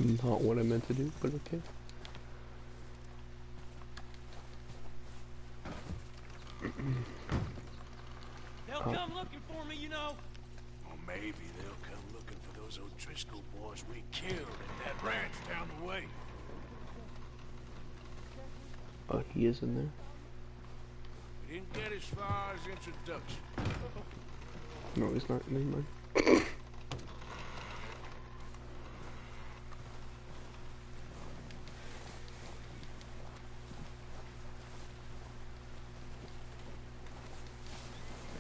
Not what I meant to do, but okay. They'll come looking for me, you know. Or maybe they'll come looking for those O'Driscoll boys we killed at that ranch down the way. Oh, he is in there. We didn't get as far as introduction. No, he's not. Never mind.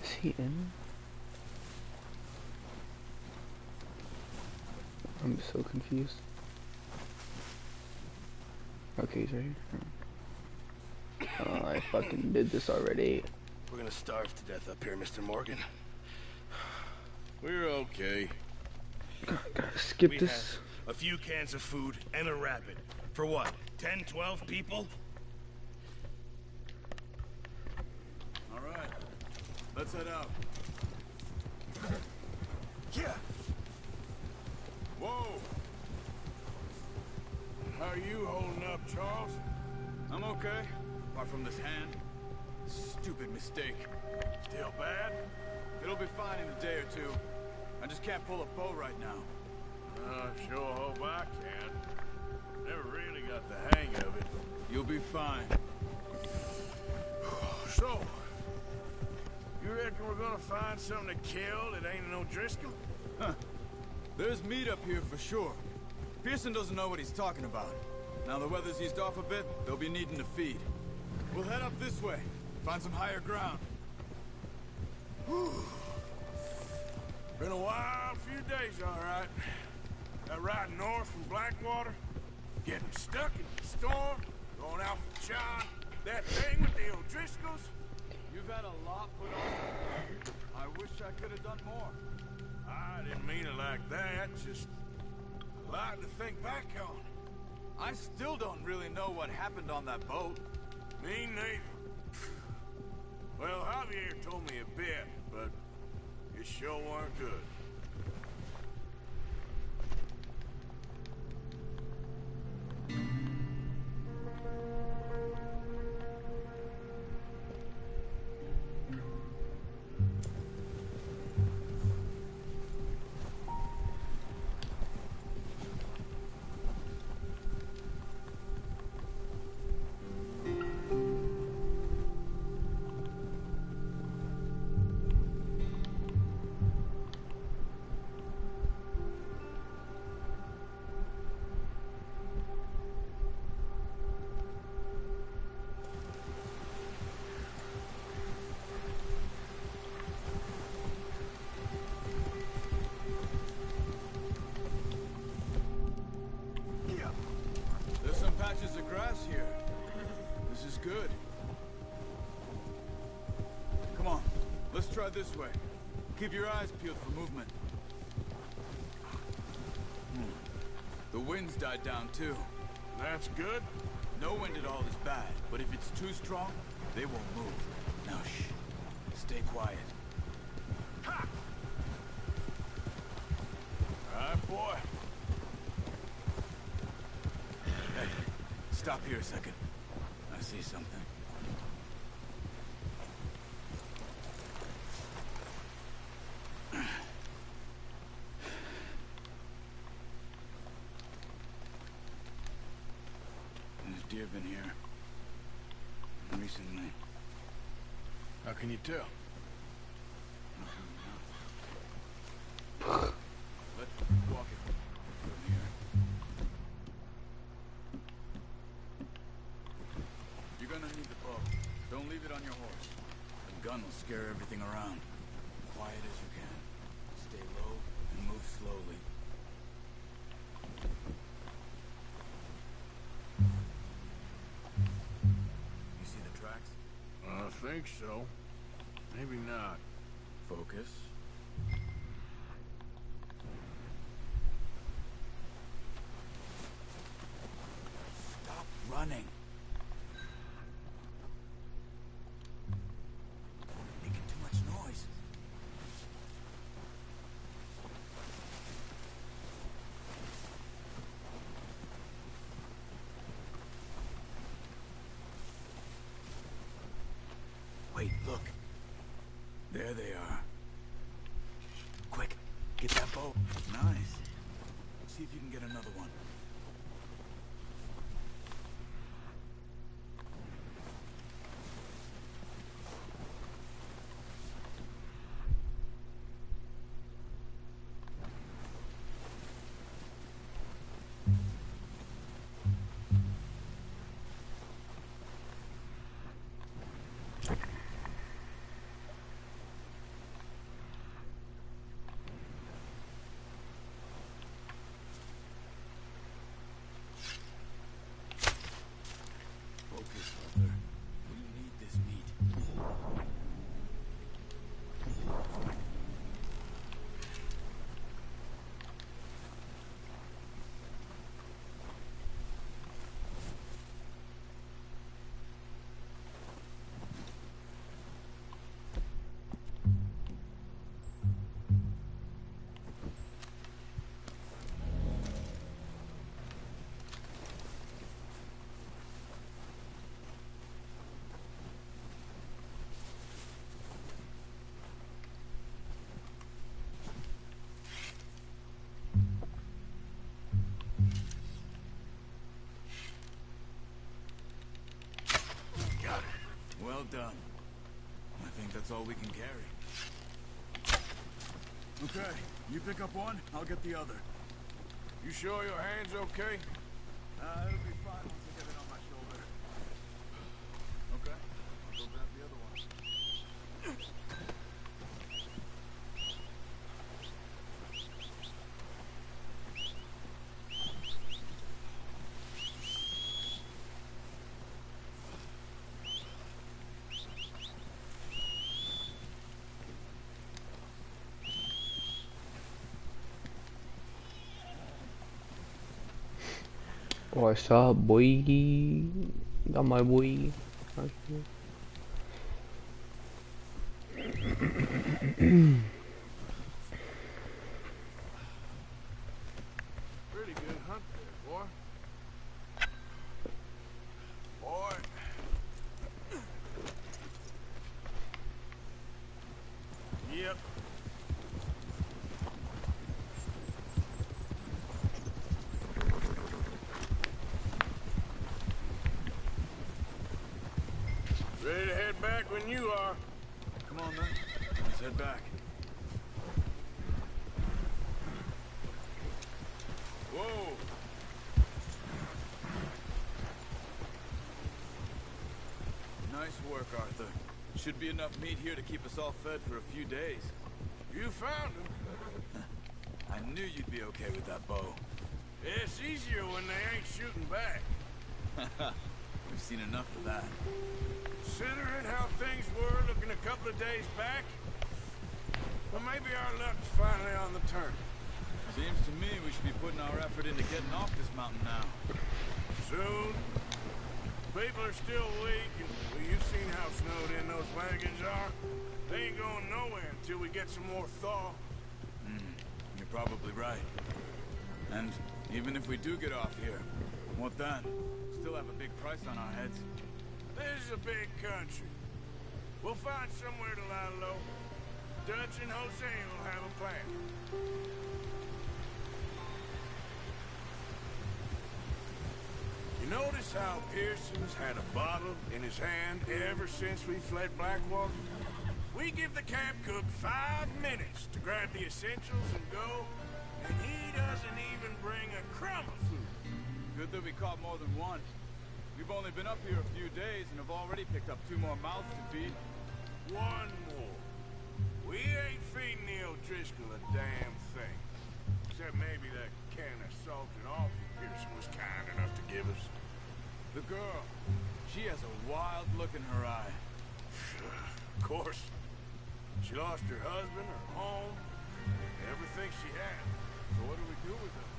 Is he in? I'm so confused. Okay, he's right here. Oh, I fucking did this already. We're gonna starve to death up here, Mr. Morgan. We're okay. Gotta skip this. A few cans of food and a rabbit. For what? 10, 12 people? All right. Let's head out. Yeah. Whoa! How are you holding up, Charles? I'm okay. Apart from this hand. Stupid mistake. Still bad? It'll be fine in a day or two. I just can't pull a bow right now. I sure hope I can. Never really got the hang of it. You'll be fine. So, you reckon we're gonna find something to kill that ain't an O'Driscoll? Huh. There's meat up here for sure. Pearson doesn't know what he's talking about. Now the weather's eased off a bit, they'll be needing to feed. We'll head up this way, find some higher ground. Whew. Been a wild few days, all right. That ride north from Blackwater, getting stuck in the storm, going out for John, that thing with the O'Driscolls. You've had a lot put on. I wish I could have done more. I didn't mean it like that, just a lot to think back on. I still don't really know what happened on that boat. Me neither. Well, Javier told me a bit, but it sure weren't good. There's some patches of grass here. This is good. Come on, let's try this way. Keep your eyes peeled for movement. The wind's died down too. That's good. No wind at all is bad, but if it's too strong, they won't move. Now shh. Stay quiet. Ha! All right, boy. Hey, stop here a second. I see something. There's deer been here. Recently. How can you tell? Let's walk it from here. You're gonna need the bow. Don't leave it on your horse. The gun will scare everything around. Quiet as you can. Stay low and move slowly. You see the tracks? I think so. Maybe not. Focus. Stop running. Making too much noise. There they are. Quick, get that bow. Nice. See if you can get another one. Well done. I think that's all we can carry. Okay, you pick up one, I'll get the other. You sure your hand's okay? It'll be fine once I get it on my shoulder. Okay, I'll go grab the other one. What's up, boy? Got my boy. Pretty good hunt there, boy. Boy. Yep. Ready to head back when you are. Come on, then. Let's head back. Whoa! Nice work, Arthur. Should be enough meat here to keep us all fed for a few days. You found him. I knew you'd be okay with that bow. It's easier when they ain't shooting back. We've seen enough of that. Considering how things were looking a couple of days back, well, maybe our luck's finally on the turn. Seems to me we should be putting our effort into getting off this mountain now. Soon. People are still weak, and well, you've seen how snowed in those wagons are. They ain't going nowhere until we get some more thaw. You're probably right. And even if we do get off here, what then? Still have a big price on our heads. This is a big country. We'll find somewhere to lie low. Dutch and Jose will have a plan. You notice how Pearson's had a bottle in his hand ever since we fled Blackwater? We give the camp cook 5 minutes to grab the essentials and go, and he doesn't even bring a crumb of food. Good that we caught more than one. We've only been up here a few days and have already picked up 2 more mouths to feed. 1 more. We ain't feeding the O'Driscoll a damn thing. Except maybe that can of salted offal Pearson was kind enough to give us. The girl, she has a wild look in her eye. Of course. She lost her husband, her home, everything she had. So what do we do with her?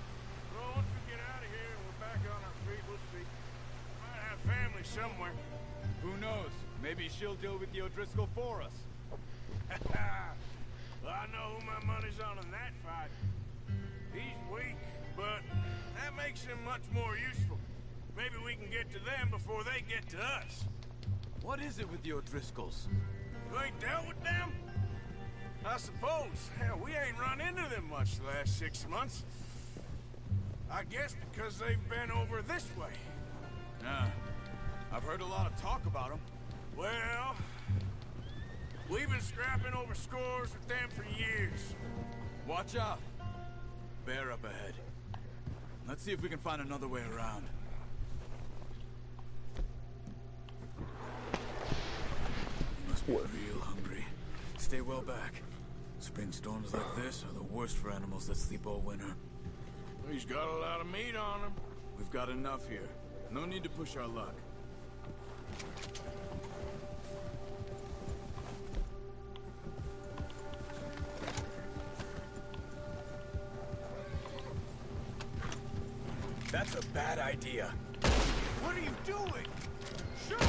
Well, once we get out of here and we're back on our feet, we'll see. Might have family somewhere. Who knows? Maybe she'll deal with the O'Driscoll for us. Well, I know who my money's on in that fight. He's weak, but that makes him much more useful. Maybe we can get to them before they get to us. What is it with the O'Driscolls? You ain't dealt with them? I suppose. Hell, we ain't run into them much the last 6 months. I guess because they've been over this way. Yeah. I've heard a lot of talk about them. Well, we've been scrapping over scores with them for years. Watch out. Bear up ahead. Let's see if we can find another way around. You must be real hungry. Stay well back. Spring storms like this are the worst for animals that sleep all winter. He's got a lot of meat on him. We've got enough here. No need to push our luck. That's a bad idea. What are you doing? Shoot!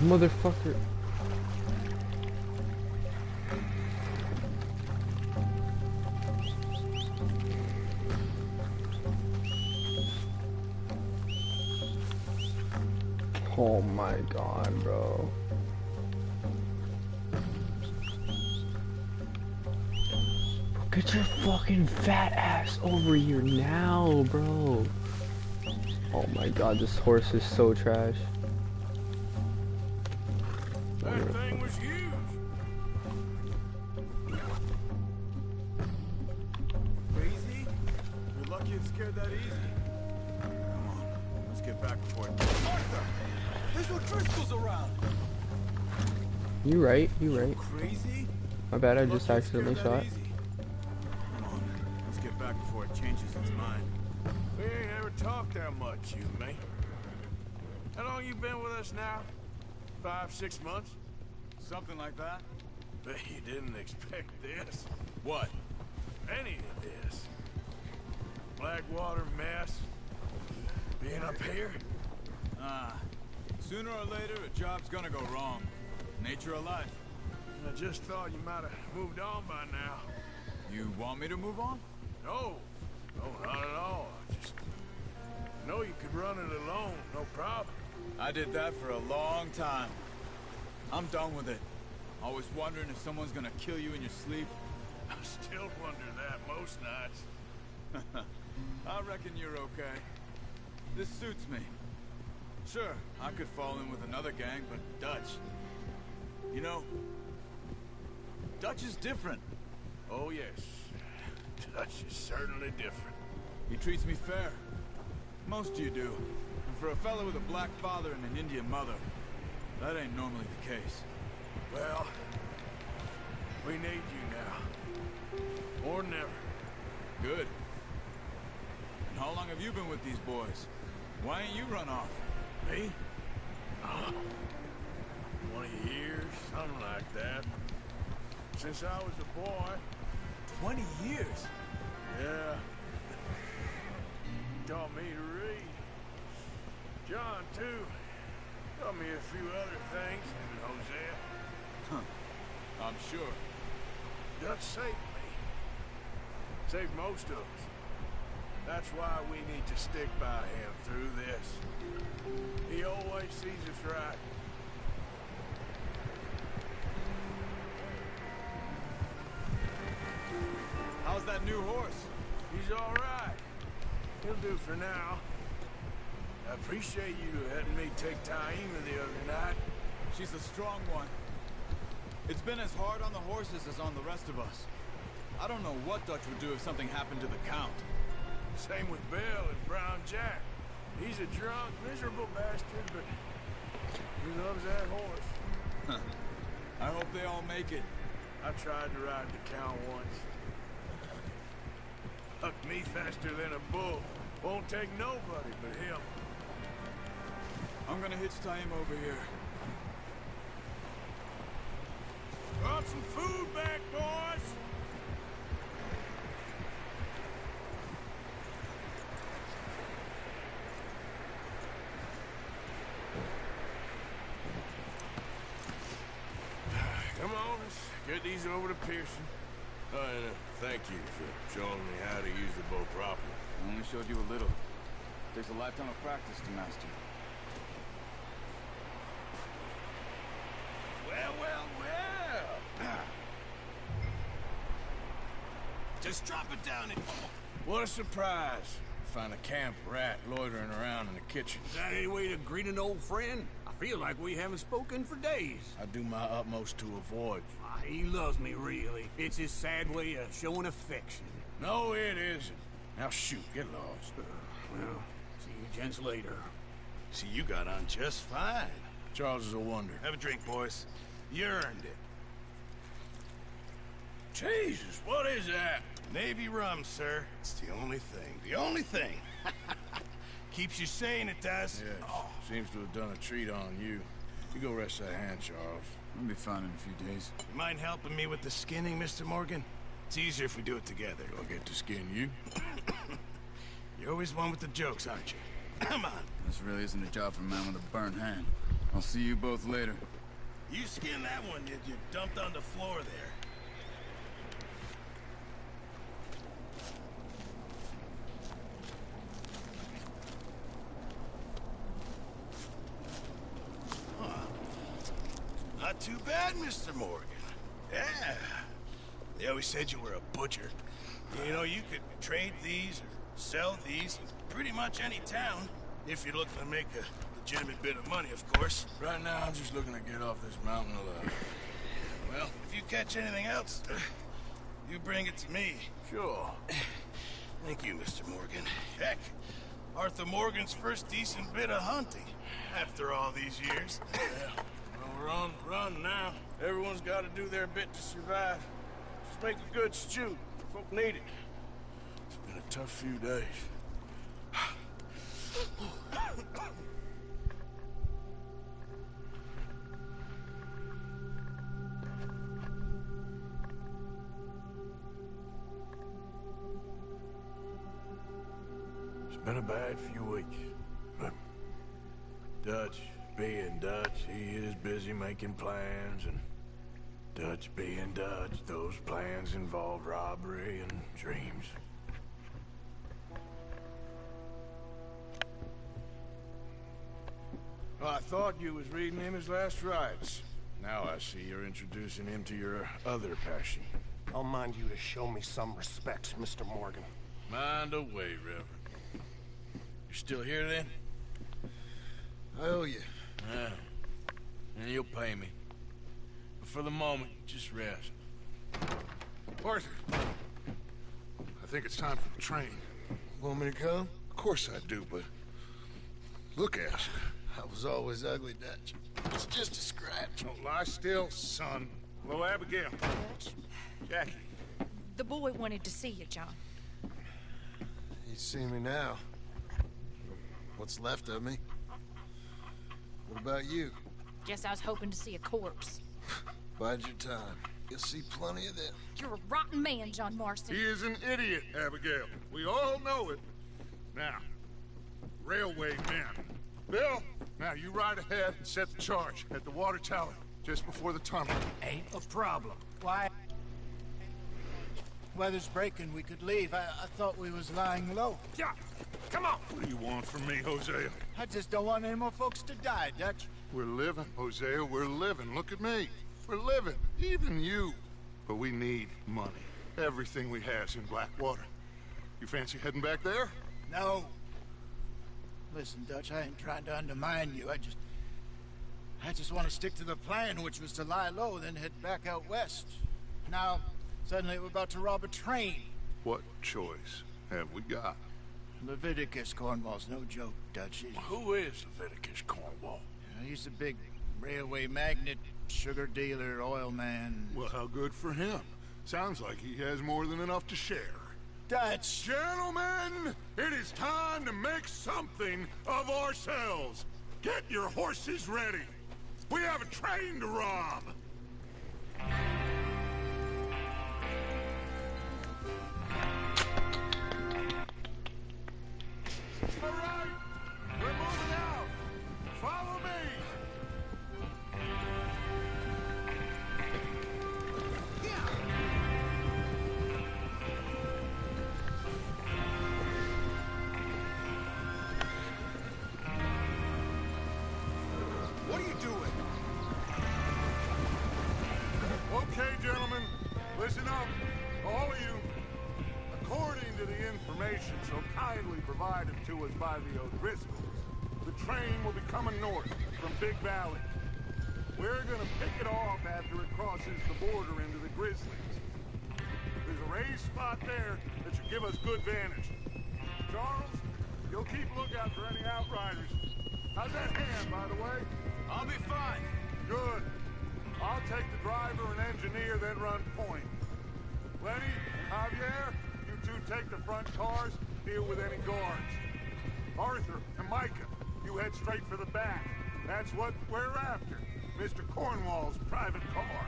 Motherfucker. Oh my god, bro. Get your fucking fat ass over here now, bro. Oh my god, this horse is so trash. That thing was huge. Crazy? You're lucky it's scared that easy. Come on, let's get back before it... Arthur! There's no Driscoll's around! You right, you right. Crazy? My bad, I You're just lucky it's accidentally scared that shot. easy. Come on, let's get back before it changes its mind. We ain't ever talked that much, you and me. How long you been with us now? 5, 6 months? Something like that? Bet you didn't expect this. What? Any of this. Blackwater mess. Being up here? Sooner or later, a job's gonna go wrong. Nature of life. I just thought you might have moved on by now. You want me to move on? No. No, not at all. I just know you could run it alone, no problem. I did that for a long time. I'm done with it. Always wondering if someone's gonna kill you in your sleep. I still wonder that most nights. I reckon you're okay. This suits me. Sure, I could fall in with another gang, but Dutch... You know, Dutch is different. Oh, yes. Dutch is certainly different. He treats me fair. Most of you do. And for a fella with a black father and an Indian mother, that ain't normally the case. Well, we need you now. Or never. Good. And how long have you been with these boys? Why ain't you run off? Me? 20 years, something like that. Since I was a boy. 20 years? Yeah. Taught me to read. John, too. Taught me a few other things, and Hosea. I'm sure. Dutch saved me. Saved most of us. That's why we need to stick by him through this. He always sees us right. How's that new horse? He's all right. He'll do for now. I appreciate you letting me take Taima the other night. She's a strong one. It's been as hard on the horses as on the rest of us. I don't know what Dutch would do if something happened to the Count. Same with Bill and Brown Jack. He's a drunk, miserable bastard, but he loves that horse. I hope they all make it. I tried to ride the Count once. Hucked me faster than a bull. Won't take nobody but him. I'm gonna hitch Taima over here. Brought some food back, boys! Come on, let's get these over to Pearson. Thank you for showing me how to use the boat properly. I only showed you a little. Takes a lifetime of practice to master. Well, well, well. Just drop it down and... What a surprise. Find a camp rat loitering around in the kitchen. Is that any way to greet an old friend? I feel like we haven't spoken for days. I do my utmost to avoid you. He loves me, really. It's his sad way of showing affection. No, it isn't. Now shoot, get lost. Well, see you gents later. See, you got on just fine. Charles is a wonder. Have a drink, boys. You earned it. Jesus, what is that? Navy rum, sir. It's the only thing. The only thing. Keeps you sane, it does. Yes, seems to have done a treat on you. You go rest that hand, Charles. I'll be fine in a few days. You mind helping me with the skinning, Mr. Morgan? It's easier if we do it together. I'll get to skin you. You're always one with the jokes, aren't you? Come on. This really isn't a job for a man with a burnt hand. I'll see you both later. You skinned that one, did you? Dumped on the floor there. Not too bad, Mr. Morgan. Yeah. They always said you were a butcher. You know, you could trade these or sell these in pretty much any town, if you're looking to make a legitimate bit of money, of course. Right now, I'm just looking to get off this mountain alive. Well, if you catch anything else, you bring it to me. Sure. Thank you, Mr. Morgan. Heck, Arthur Morgan's first decent bit of hunting, after all these years. Yeah. Well, we're on the run now. Everyone's got to do their bit to survive. Just make a good stew. Folk need it. It's been a tough few days. It's been a bad few weeks, but Dutch being Dutch, he is busy making plans, and Dutch being Dutch, those plans involve robbery and dreams. Well, I thought you was reading him his last rites. Now I see you're introducing him to your other passion. I'll mind you to show me some respect, Mr. Morgan. Mind away, Reverend. You're still here, then? I owe you. Yeah. And you'll pay me. But for the moment, just rest. Arthur, I think it's time for the train. Want me to come? Of course I do, but look at you. I was always ugly, Dutch. It's just a scratch. Don't lie still, son. Hello, Abigail. Jackie. The boy wanted to see you, John. You see me now. What's left of me? What about you? Guess I was hoping to see a corpse. Bide your time. You'll see plenty of them. You're a rotten man, John Marston. He is an idiot, Abigail. We all know it. Now, railway men. Bill, now you ride ahead and set the charge at the water tower just before the tunnel. Ain't a problem. Why? Weather's breaking. We could leave. I thought we was lying low. Yeah, come on. What do you want from me, Hosea? I just don't want any more folks to die, Dutch. We're living, Hosea. We're living. Look at me. We're living. Even you. But we need money. Everything we has in Blackwater. You fancy heading back there? No. Listen, Dutch, I ain't trying to undermine you. I just want to stick to the plan, which was to lie low, then head back out west. Now, suddenly we're about to rob a train. What choice have we got? Leviticus Cornwall's no joke, Dutch. Who is Leviticus Cornwall? He's a big railway magnate, sugar dealer, oil man. Well, how good for him. Sounds like he has more than enough to share. Dutch! Gentlemen, it is time to make something of ourselves. Get your horses ready. We have a train to rob. All right, we're moving out. Follow me. Okay, gentlemen, listen up, all of you. According to the information so kindly provided to us by the O'Driscolls, the train will be coming north from Big Valley. We're gonna pick it off after it crosses the border into the Grizzlies. There's a raised spot there that should give us good vantage. Charles, you'll keep lookout for any outriders. How's that hand, by the way? I'll be fine. Good. I'll take the driver and engineer, then run point. Lenny and Javier, you two take the front cars, deal with any guards. Arthur and Micah, you head straight for the back. That's what we're after. Mr. Cornwall's private car.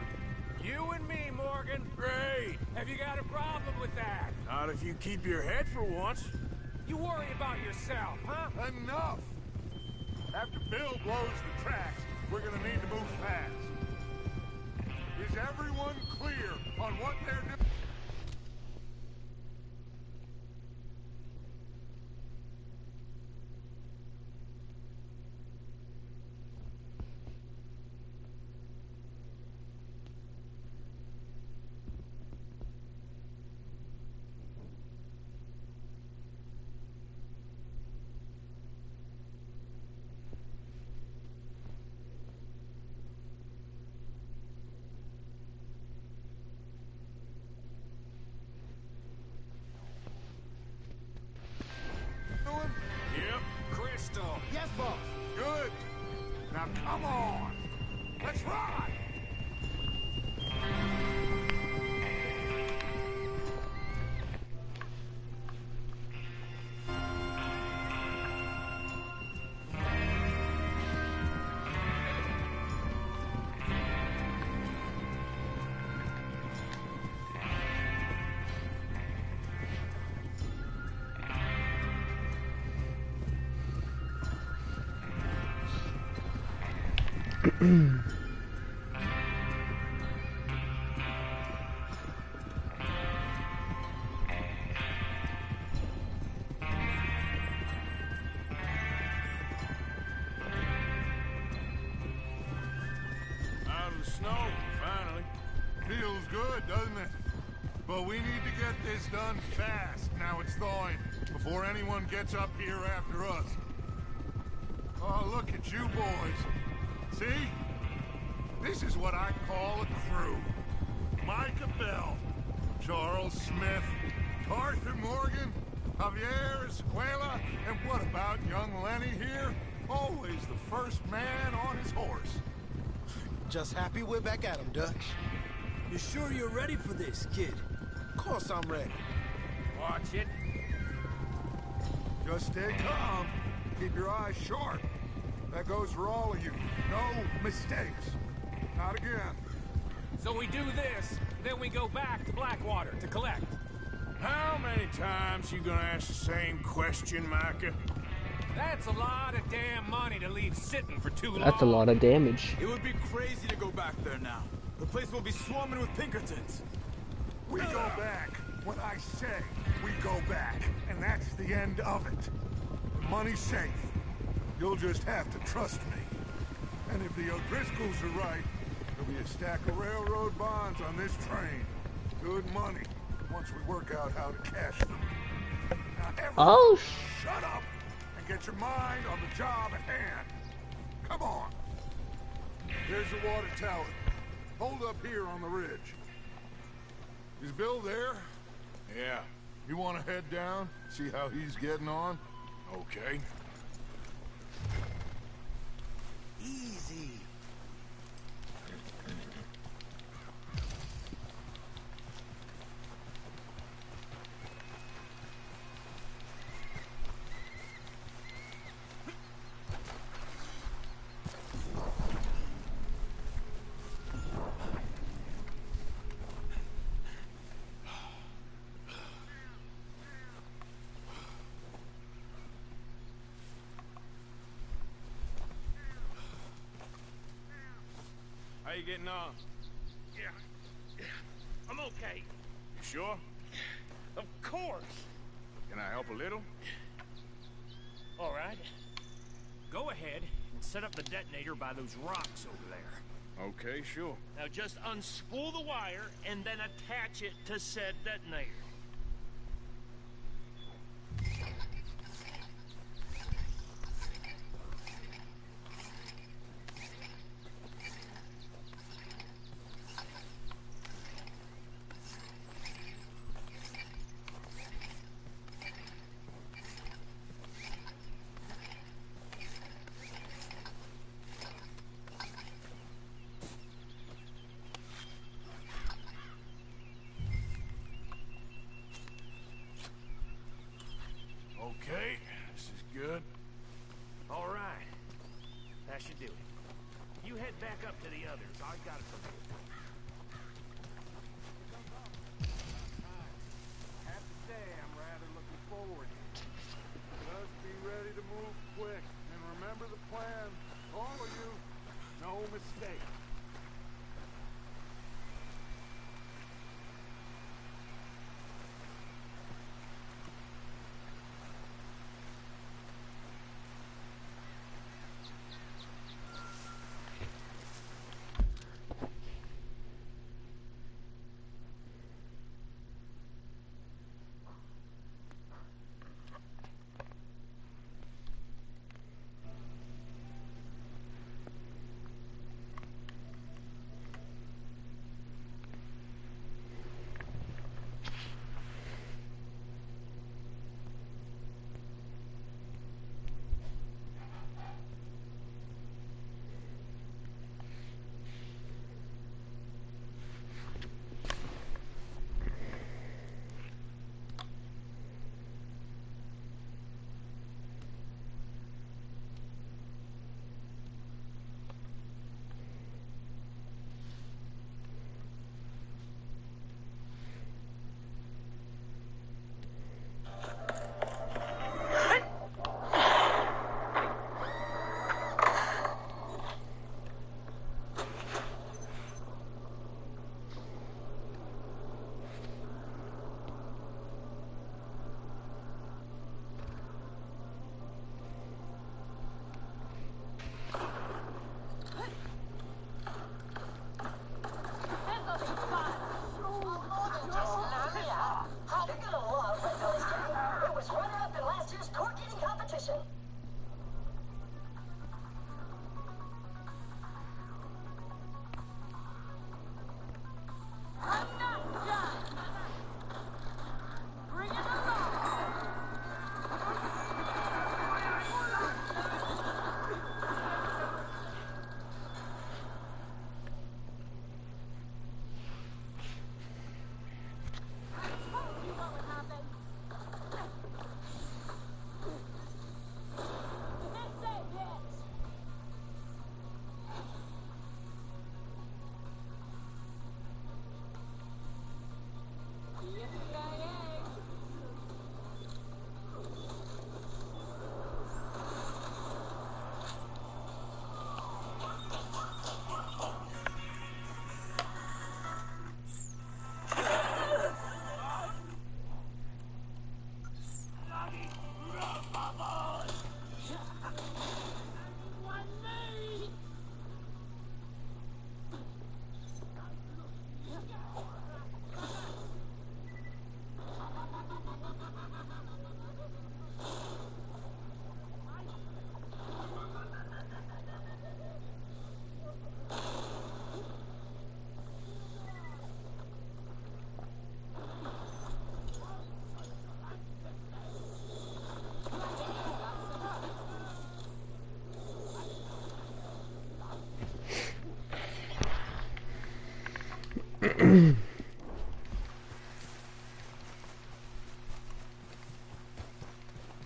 You and me, Morgan. Great. Have you got a problem with that? Not if you keep your head for once. You worry about yourself, huh? Enough! After Bill blows the tracks, we're gonna need to move fast. Is everyone clear on what they're doing? Yep. Crystal. Yes, boss. Good. Now come on. Let's ride. Out of the snow, finally. Feels good, doesn't it? But we need to get this done fast. Now it's thawing, before anyone gets up here after us. Oh, look at you boys. See? This is what I call a crew. Micah Bell, Charles Smith, Arthur Morgan, Javier Escuela, and what about young Lenny here? Always the first man on his horse. Just happy we're back at him, Dutch. You sure you're ready for this, kid? Of course I'm ready. Watch it. Just stay calm. Keep your eyes sharp. That goes for all of you. No mistakes. Not again. So we do this, then we go back to Blackwater to collect. How many times you gonna ask the same question, Micah? That's a lot of damn money to leave sitting for too long. That's a lot of damage. It would be crazy to go back there now. The place will be swarming with Pinkertons. We go back. When I say we go back, and that's the end of it. The money's safe. You'll just have to trust me. And if the O'Driscolls are right, there'll be a stack of railroad bonds on this train. Good money, once we work out how to cash them. Now everyone, shut up and get your mind on the job at hand. Come on. There's the water tower. Hold up here on the ridge. Is Bill there? Yeah. You want to head down, see how he's getting on? Okay. Easy. How you getting on? Yeah. I'm okay. You sure? Of course. Can I help a little? All right. Go ahead and set up the detonator by those rocks over there. Okay, sure. Now just unspool the wire and then attach it to said detonator. Okay, this is good. All right. That should do it. You head back up to the others. I got it from here. Have to say, I'm rather looking forward. Just be ready to move quick, and remember the plan. All of you, no mistake.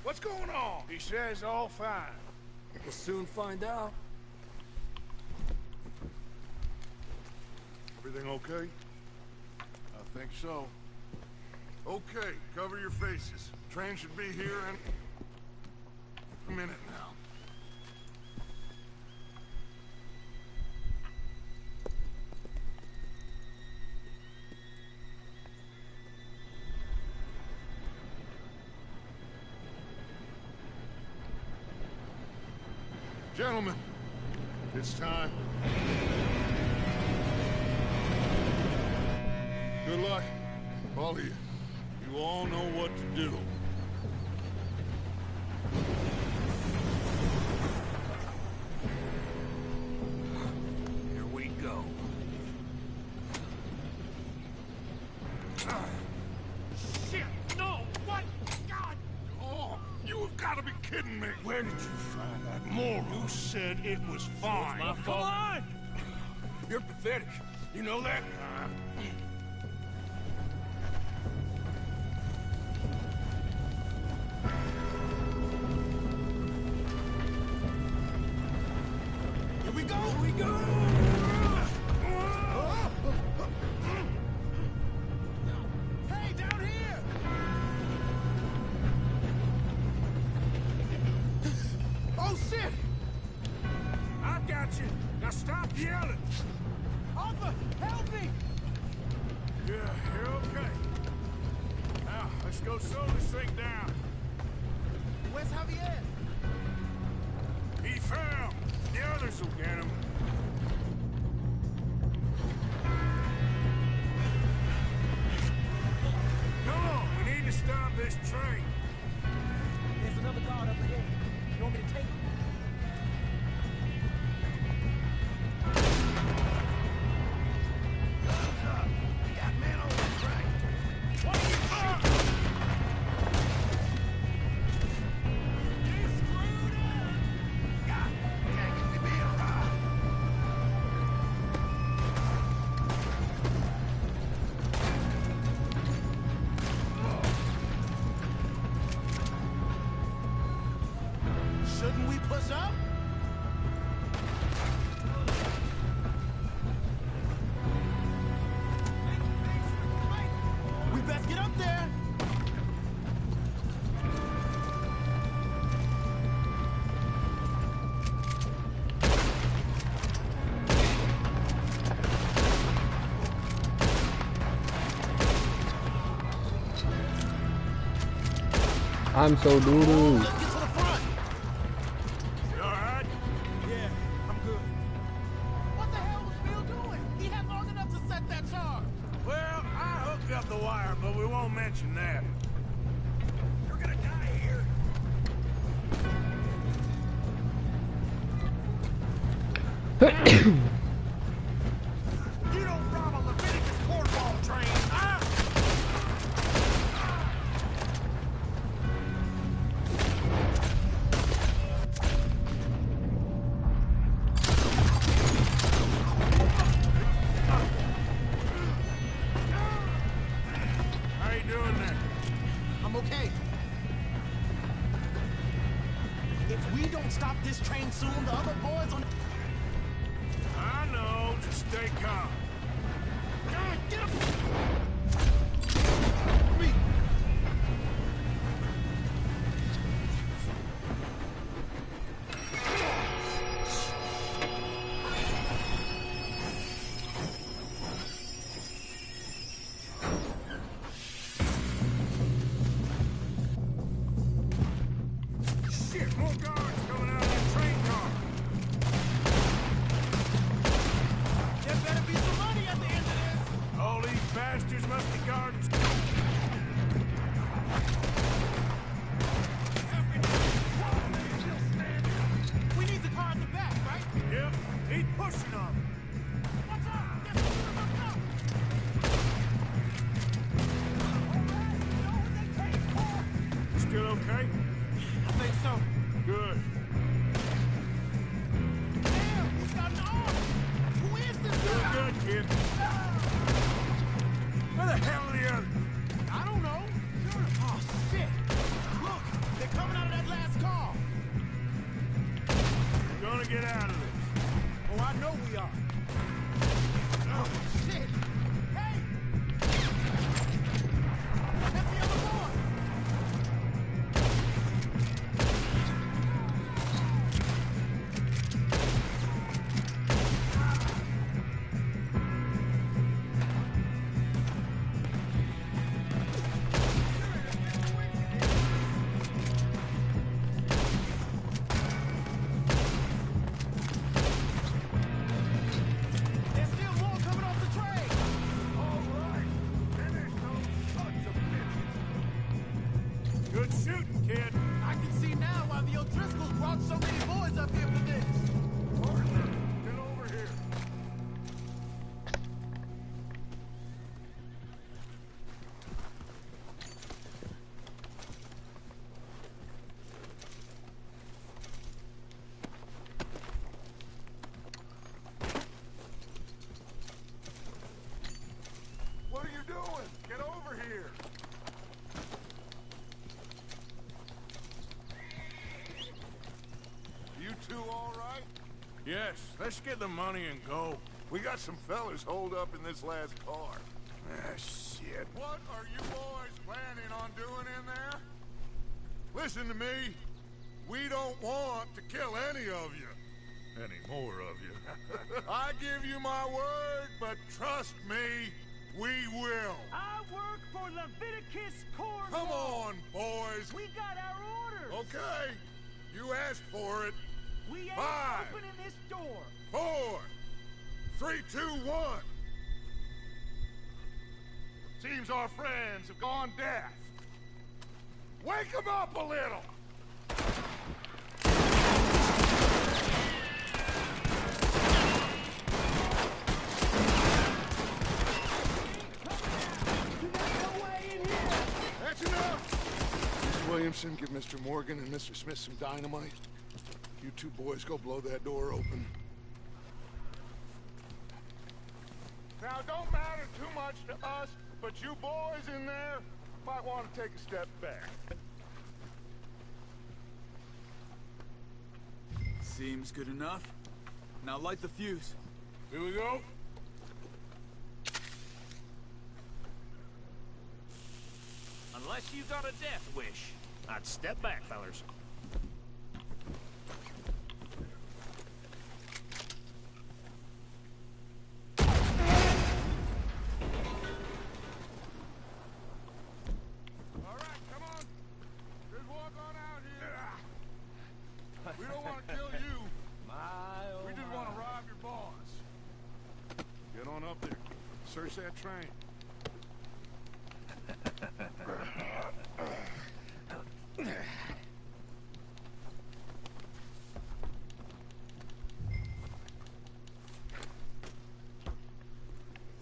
What's going on? He says all fine. We'll soon find out. Everything okay? I think so. Okay, cover your faces. Train should be here in a minute now. Gentlemen, it's time. Good luck. All of you. You all know what to do. Here we go. Shit! No! What? God! Oh, you have got to be kidding me! Where did you find that moron? You said it was fine. My fault. Come on! You're pathetic. You know that? Here we go! Here we go! Hey, down here! Oh, shit! I got you. Now stop yelling. Arthur, help me! Yeah, you're okay. Now, let's go slow this thing down. Where's Javier? He fell. The others will get him. Come on, we need to stop this train. There's another guard up ahead. You want me to take him? Shouldn't we push up? We best get up there. I'm so doo-doo. Let's get to the front. You all right? Yeah, I'm good. What the hell was Bill doing? He had long enough to set that charge. Well, I hooked up the wire, but we won't mention that. You're gonna die here. You don't rob a Leviticus cornball train, huh? How you doing there? I'm okay. If we don't stop this train soon, the other boys on... I know. Just stay calm. God, get up! Me! Shit, more guards coming out of that train car. There better be some money at the end of this! All these bastards must be guards. We need the car at the back, right? Yep, keep pushing on. Watch out! There's some hooked up! Still okay? I think so. Good. Damn, he's got an arm! Who is this Doing guy? good, kid. Where the hell are the others? I don't know. Oh, shit! Look, they're coming out of that last car! We're gonna get out of this. Oh, I know we are. Oh, shit! Hey! That's the other boy! There's still more coming off the train! so many boys up here for this. Partner, get over here. What are you doing? Get over here. You two all right? Yes, let's get the money and go. We got some fellas holed up in this last car. Ah, shit. What are you boys planning on doing in there? Listen to me. We don't want to kill any of you. Any more of you. I give you my word, but trust me, we will. I work for Leviticus Corps. Come on, boys. We got our orders. Okay. You asked for it. We ain't 5, opening this door. 4, 3, 2, 1. Seems our friends have gone deaf. Wake them up a little. That's enough. Miss Williamson, give Mr. Morgan and Mr. Smith some dynamite. You two boys go blow that door open. Now, don't matter too much to us, but you boys in there might want to take a step back. Seems good enough. Now light the fuse. Here we go. Unless you got a death wish, I'd step back, fellers. All right, come on. Just walk on out here. We don't want to kill you. We just want to rob your boss. Get on up there. Search that train.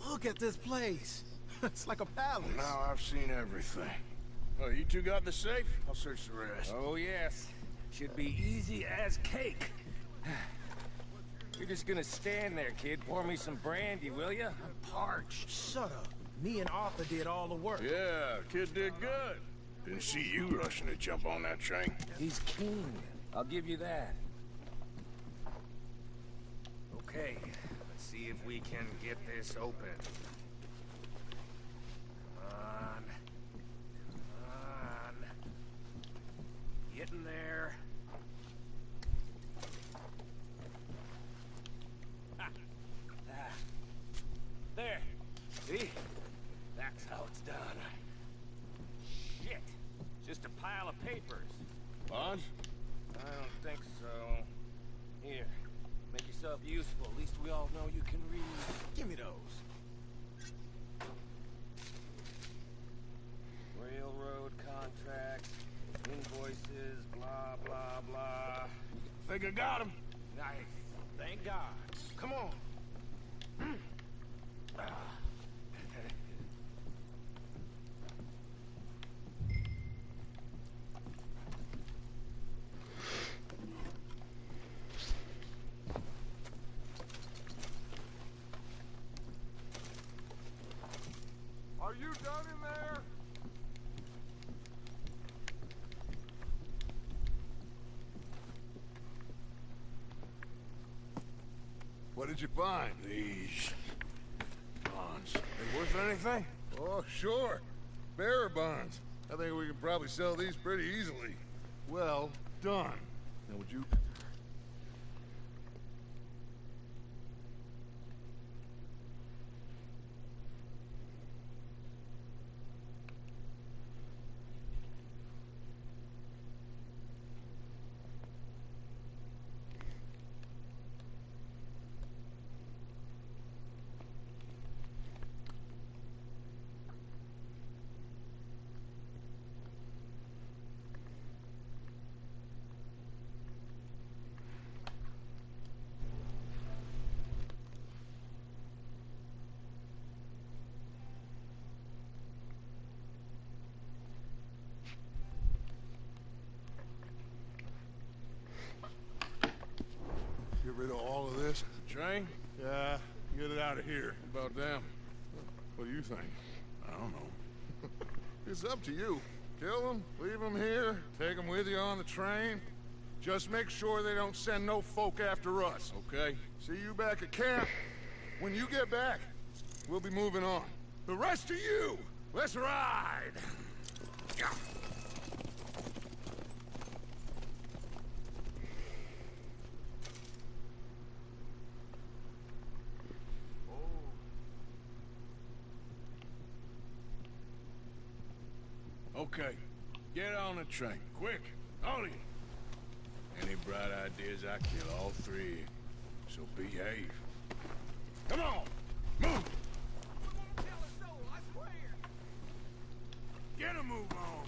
Look at this place. It's like a palace. Now I've seen everything. Oh, you two got the safe? I'll search the rest. Oh, yes. Should be easy as cake. You're just gonna stand there, kid. Pour me some brandy, will ya? I'm parched. Shut up. Me and Arthur did all the work. Yeah, kid did good. Didn't see you rushing to jump on that train. He's keen. I'll give you that. Okay, let's see if we can get this open. Come on. Come on. Get in there. There. See? That's how it's done. Shit. Just a pile of papers. Bonds? I don't think so. Here. Make yourself useful. At least we all know you can read. Give me those. Railroad contracts, invoices, blah, blah, blah. Think I got him. Nice. Thank God. Come on. Are you done in there? What did you find? These bonds. They worth anything? Oh, sure. Bearer bonds. I think we can probably sell these pretty easily. Well done. Now would you... rid of all of this? Train? Yeah, get it out of here. About them. What do you think? I don't know. It's up to you. Kill them, leave them here, take them with you on the train. Just make sure they don't send no folk after us. Okay. See you back at camp. When you get back, we'll be moving on. The rest of you, let's ride! Yeah. Okay. Get on the train. Quick. All of you. Any bright ideas, I kill all three. So behave. Come on! Move! Get a move on!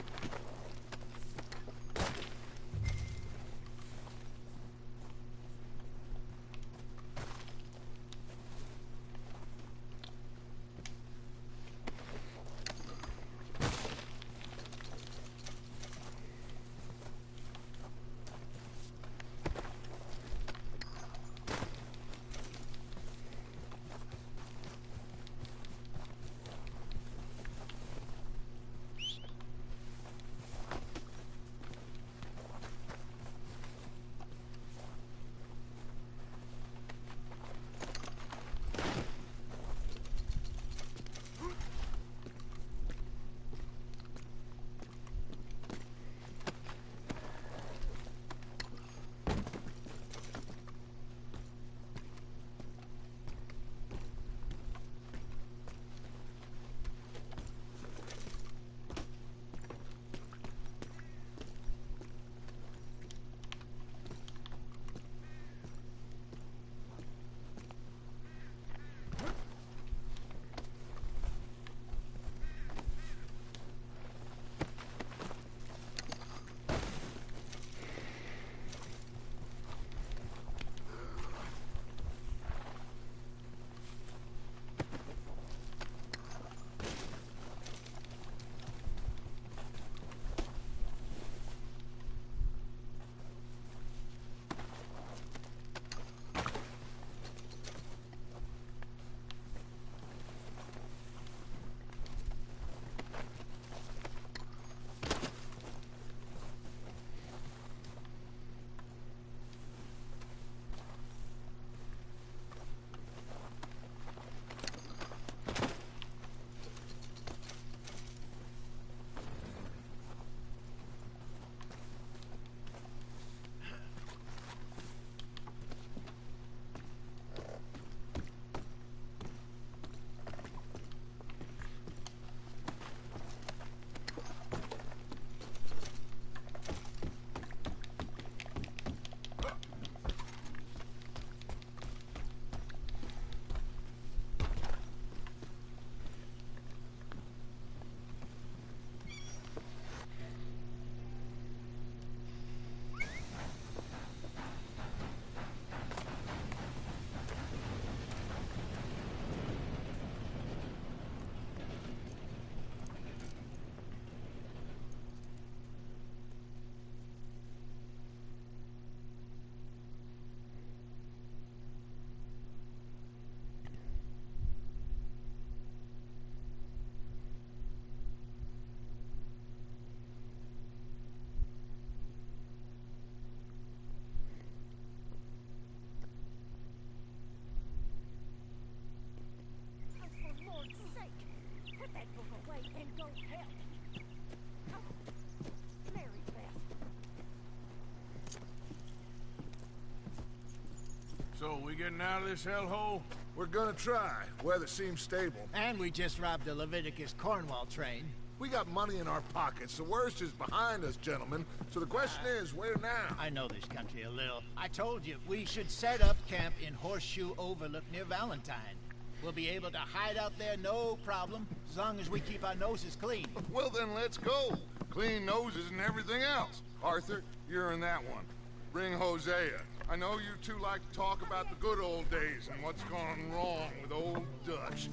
So, we getting out of this hellhole? We're gonna try. Weather seems stable. And we just robbed the Leviticus Cornwall train. We got money in our pockets. The worst is behind us, gentlemen. So the question is, where now? I know this country a little. I told you, we should set up camp in Horseshoe Overlook near Valentine. We'll be able to hide out there, no problem, as long as we keep our noses clean. Well, then let's go. Clean noses and everything else. Arthur, you're in that one. Bring Hosea. I know you two like to talk about the good old days and what's gone wrong with old Dutch.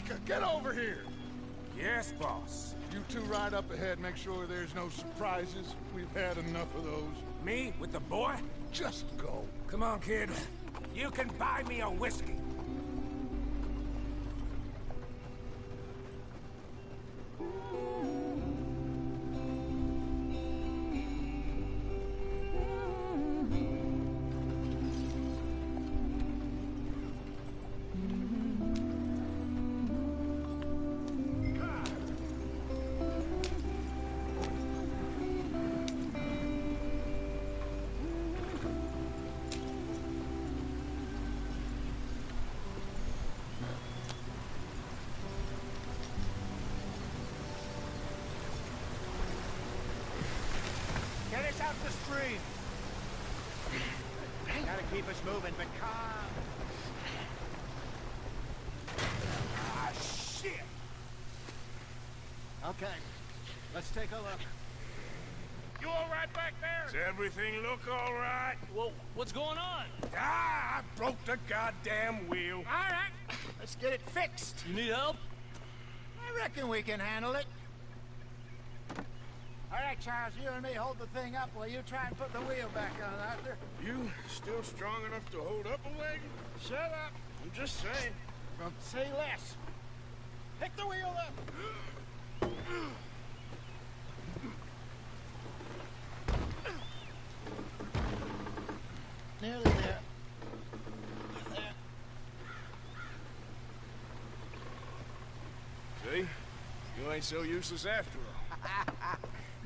Micah, get over here! Yes, boss. You two ride up ahead, make sure there's no surprises. We've had enough of those. Me with the boy? Just go. Come on, kid. You can buy me a whiskey. Get us out the stream. Gotta keep us moving, but calm. Ah, shit! Okay, let's take a look. You all right back there? Does everything look all right? Well, what's going on? Ah, I broke the goddamn wheel. All right, let's get it fixed. You need help? I reckon we can handle it. All right, Charles, you and me hold the thing up while you try and put the wheel back on, Arthur. You still strong enough to hold up a wagon? Shut up. I'm just saying. Well, say less. Pick the wheel up. Nearly there. See? You ain't so useless after all.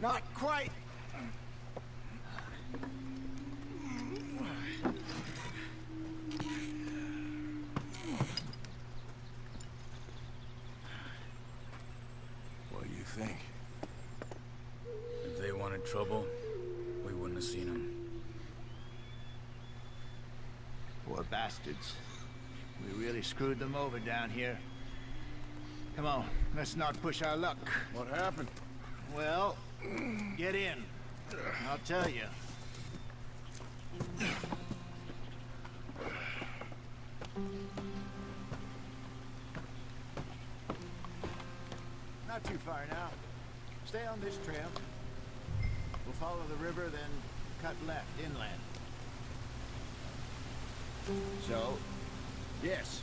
Not quite. What do you think? If they wanted trouble, we wouldn't have seen them. Poor bastards. We really screwed them over down here. Come on, let's not push our luck. What happened? Well, get in. I'll tell you. Not too far now. Stay on this trail. We'll follow the river, then cut left inland. So, yes,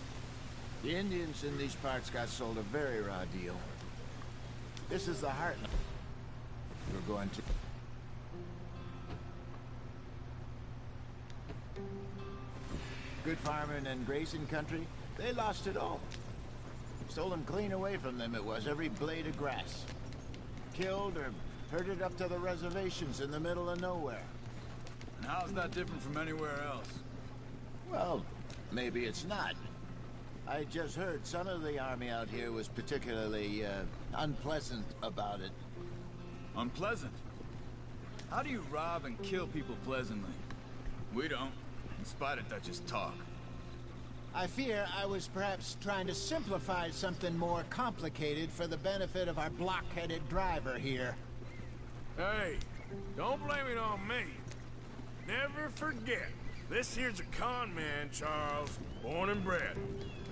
the Indians in these parts got sold a very raw deal. This is the heartland we're going to. Good farming and grazing country, they lost it all. Stolen clean away from them it was, every blade of grass. Killed or herded up to the reservations in the middle of nowhere. And how's that different from anywhere else? Well, maybe it's not. I just heard some of the army out here was particularly, unpleasant about it. Unpleasant? How do you rob and kill people pleasantly? We don't, in spite of Dutch's talk. I fear I was perhaps trying to simplify something more complicated for the benefit of our block-headed driver here. Hey, don't blame it on me. Never forget, this here's a con man, Charles, born and bred.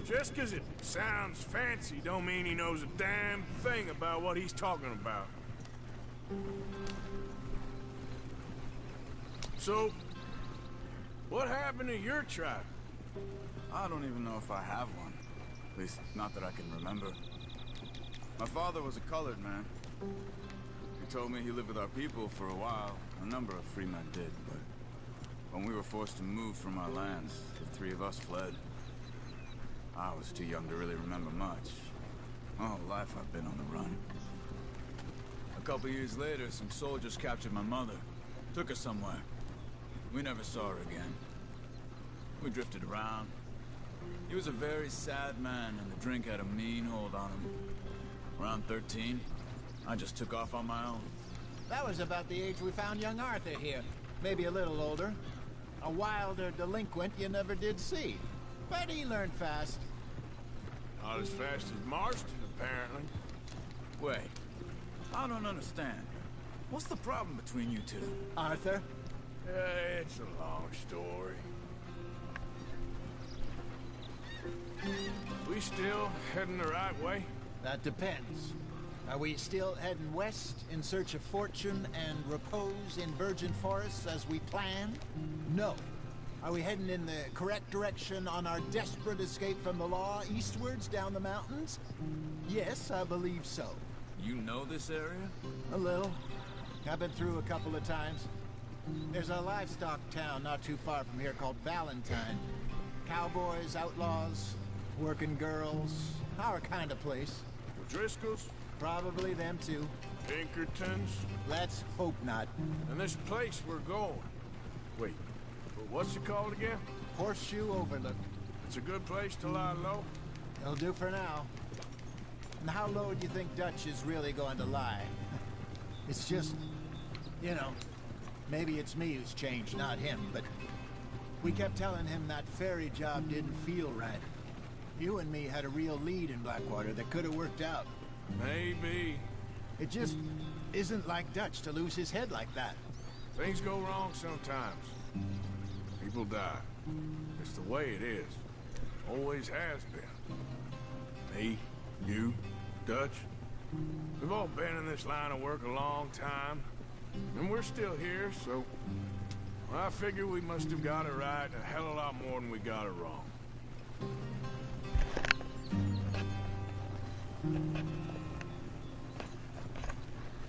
Just 'cause it sounds fancy don't mean he knows a damn thing about what he's talking about. So, what happened to your tribe? I don't even know if I have one. At least, not that I can remember. My father was a colored man. He told me he lived with our people for a while. A number of free men did, but when we were forced to move from our lands, the three of us fled. I was too young to really remember much. My whole life I've been on the run. A couple years later, some soldiers captured my mother. Took her somewhere. We never saw her again. We drifted around. He was a very sad man, and the drink had a mean hold on him. Around 13, I just took off on my own. That was about the age we found young Arthur here. Maybe a little older. A wilder delinquent you never did see. But he learned fast. Not as fast as Marston, apparently. Wait, I don't understand. What's the problem between you two? Arthur? It's a long story. We still heading the right way? That depends. Are we still heading west in search of fortune and repose in virgin forests as we planned? No. Are we heading in the correct direction on our desperate escape from the law eastwards down the mountains? Yes, I believe so. You know this area? A little. I've been through a couple of times. There's a livestock town not too far from here called Valentine. Cowboys, outlaws, working girls, our kind of place. Driscoll's? Probably them too. Pinkertons? Let's hope not. And this place we're going. Wait, what's it called again? Horseshoe Overlook. It's a good place to lie low? It'll do for now. And how low do you think Dutch is really going to lie? It's just, you know, maybe it's me who's changed, not him, but we kept telling him that ferry job didn't feel right. You and me had a real lead in Blackwater that could have worked out. Maybe. It just isn't like Dutch to lose his head like that. Things go wrong sometimes. People die. It's the way it is. Always has been. Me, you, Dutch. We've all been in this line of work a long time. And we're still here, so... well, I figure we must have got it right a hell of a lot more than we got it wrong.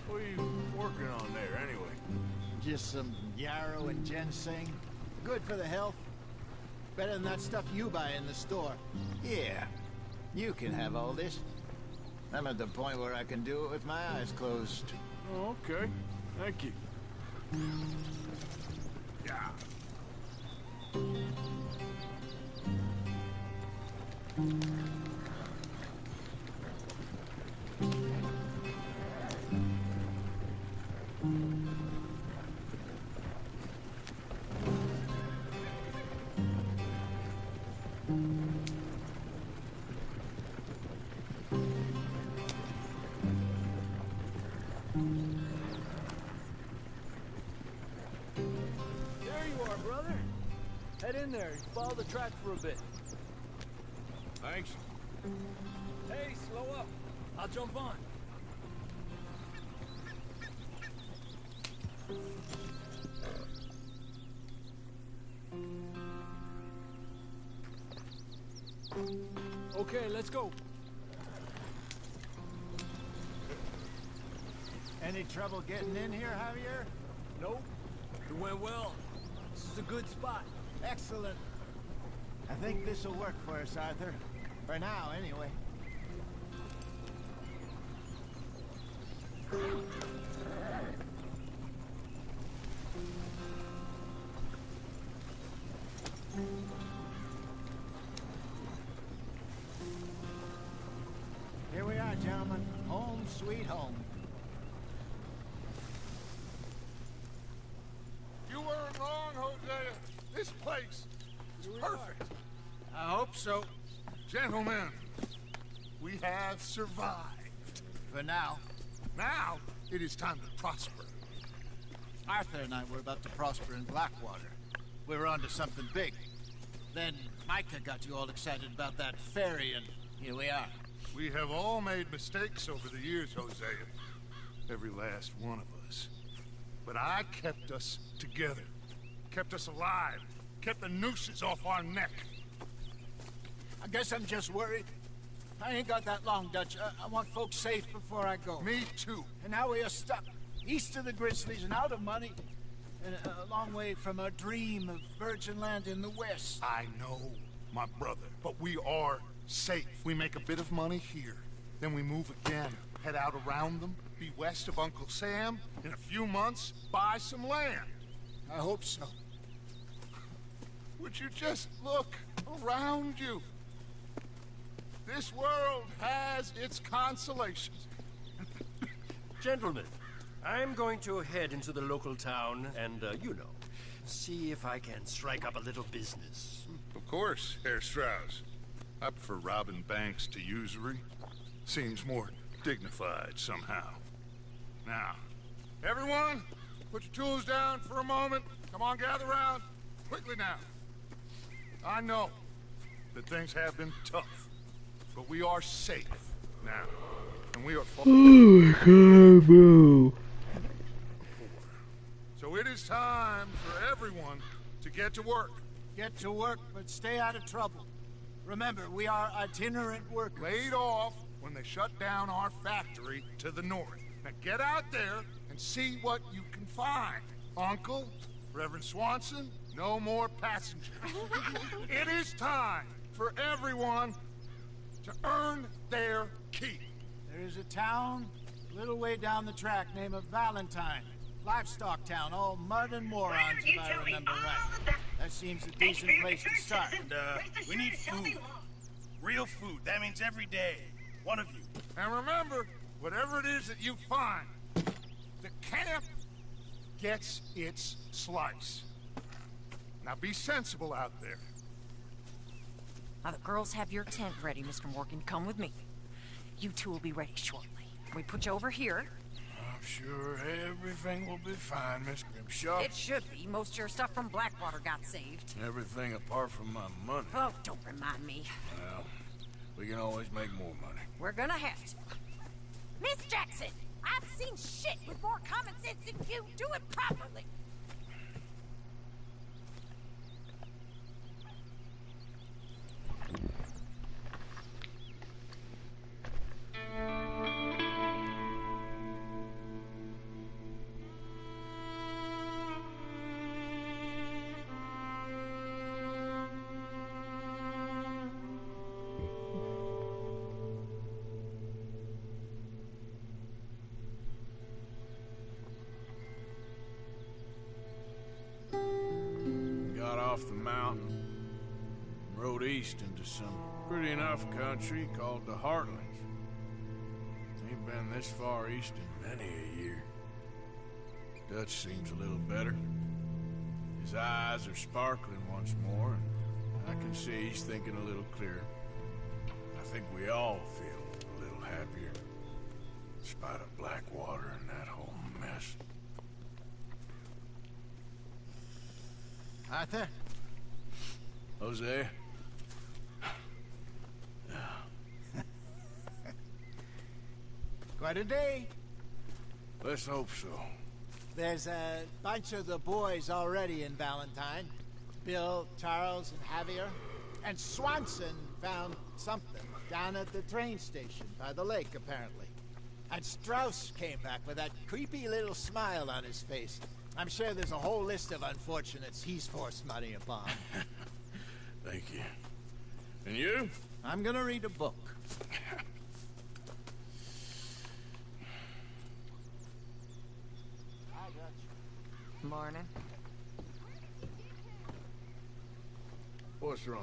What are you working on there, anyway? Just some yarrow and ginseng. Good for the health. Better than that stuff you buy in the store. Yeah, you can have all this. I'm at the point where I can do it with my eyes closed. Oh, okay. Thank you. Yeah. Head in there and follow the track for a bit. Thanks. Hey, slow up. I'll jump on. Okay, let's go. Any trouble getting in here, Javier? Nope. It went well. This is a good spot. Excellent. I think this'll work for us, Arthur. For now, anyway. Here we are, gentlemen. Home sweet home. You weren't wrong, Hosea. This place is perfect. I hope so. Gentlemen, we have survived. For now. Now, it is time to prosper. Arthur and I were about to prosper in Blackwater. We were onto something big. Then Micah got you all excited about that ferry, and here we are. We have all made mistakes over the years, Hosea. Every last one of us. But I kept us together. Kept us alive. Kept the nooses off our neck. I guess I'm just worried. I ain't got that long, Dutch. I want folks safe before I go. Me too. And now we are stuck east of the Grizzlies and out of money. And a long way from our dream of virgin land in the west. I know, my brother. But we are safe. We make a bit of money here. Then we move again. Head out around them. Be west of Uncle Sam. In a few months, buy some land. I hope so. Would you just look around you? This world has its consolations. Gentlemen, I'm going to head into the local town and, you know, see if I can strike up a little business. Of course, Herr Strauss. I prefer robbing banks to usury. Seems more dignified somehow. Now, everyone, put your tools down for a moment. Come on, gather round. Quickly now. I know that things have been tough. But we are safe now. And we are Oh my god, bro. So it is time for everyone to get to work. Get to work, but stay out of trouble. Remember, we are itinerant workers. Laid off when they shut down our factory to the north. Now get out there and see what you can find. Uncle, Reverend Swanson, no more passengers. It is time for everyone to earn their keep. There is a town a little way down the track named Valentine. Livestock town, all mud and morons, if I remember right. That seems a decent place to start. And, we need food. Real food. That means every day. One of you. And remember, whatever it is that you find, the camp gets its slice. Now be sensible out there. Now the girls have your tent ready, Mr. Morgan. Come with me. You two will be ready shortly. We put you over here. I'm sure everything will be fine, Miss Grimshaw. It should be. Most of your stuff from Blackwater got saved. Everything apart from my money. Oh, don't remind me. Well, we can always make more money. We're gonna have to. Miss Jackson, I've seen shit with more common sense than you. Do it properly. Got off the mountain, rode east into some pretty enough country called the Heartlands. Ain't been this far east in many a year. Dutch seems a little better. His eyes are sparkling once more, and I can see he's thinking a little clearer. I think we all feel a little happier, in spite of Blackwater and that whole mess. Arthur? Jose? Quite a day. Let's hope so. There's a bunch of the boys already in Valentine. Bill, Charles, and Javier. And Swanson found something down at the train station by the lake, apparently. And Strauss came back with that creepy little smile on his face. I'm sure there's a whole list of unfortunates he's forced money upon. Thank you. And you? I'm gonna read a book. Morning. What's wrong?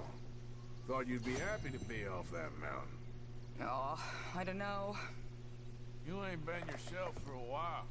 Thought you'd be happy to be off that mountain. Oh, I don't know. You ain't been yourself for a while.